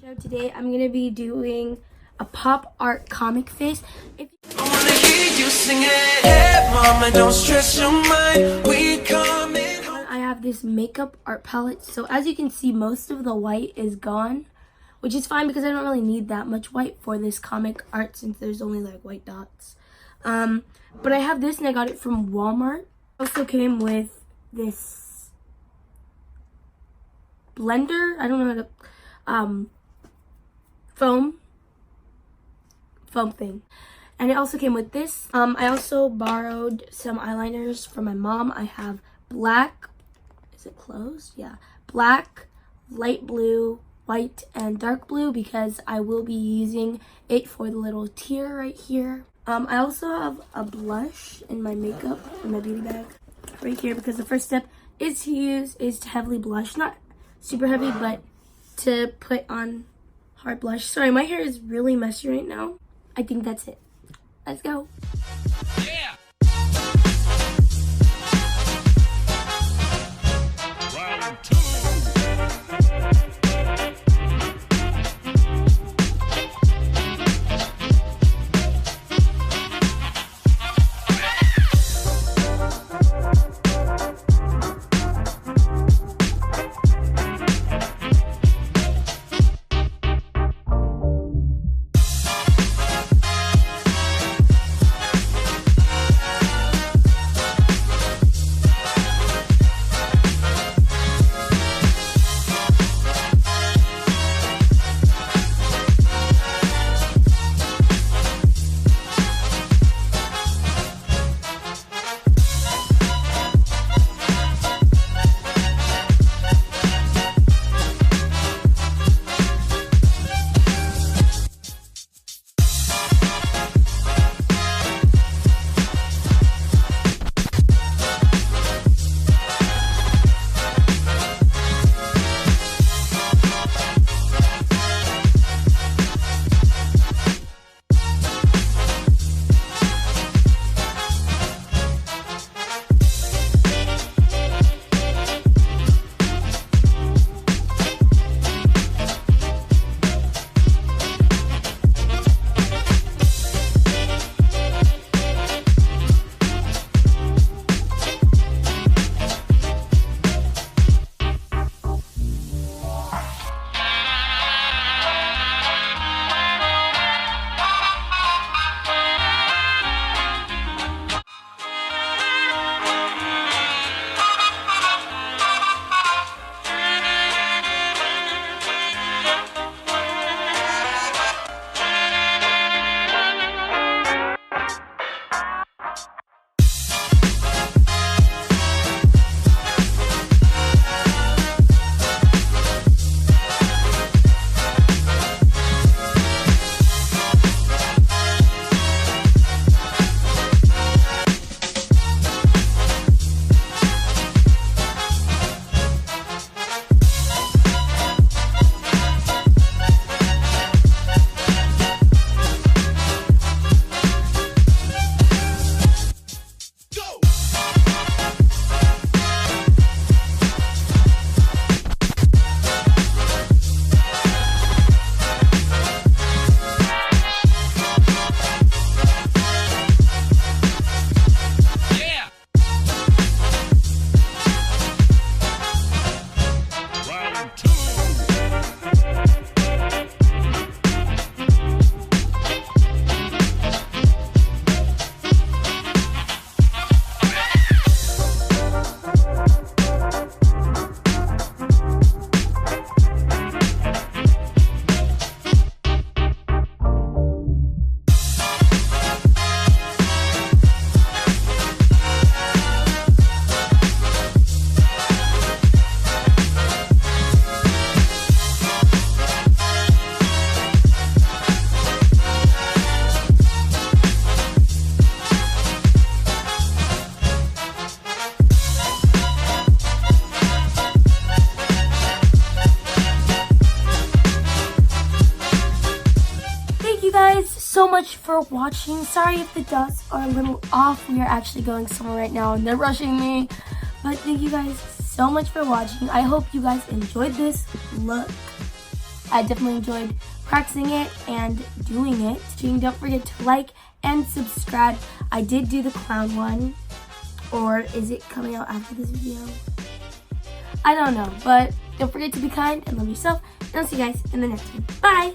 So today I'm gonna be doing a pop art comic face. I wanna hear you sing it. Hey, mama, don't stress your mind. We coming home. I have this makeup art palette, so as you can see, most of the white is gone, which is fine because I don't really need that much white for this comic art since there's only like white dots. But I have this and I got it from Walmart. It also came with this blender. I don't know how to foam thing, and it also came with this. I also borrowed some eyeliners from my mom. I have black, is it closed? Yeah, black, light blue, white, and dark blue because I will be using it for the little tear right here. I also have a blush in my makeup in my beauty bag right here because the first step is to heavily blush, not super heavy, but to put on hard blush. Sorry, my hair is really messy right now. I think that's it. Let's go. Yeah. Round two. So much for watching. Sorry if the dots are a little off. We are actually going somewhere right now and they're rushing me. But thank you guys so much for watching. I hope you guys enjoyed this look. I definitely enjoyed practicing it and doing it. Don't forget to like and subscribe. I did do the clown one, or is it coming out after this video? I don't know, but don't forget to be kind and love yourself, and I'll see you guys in the next one. Bye!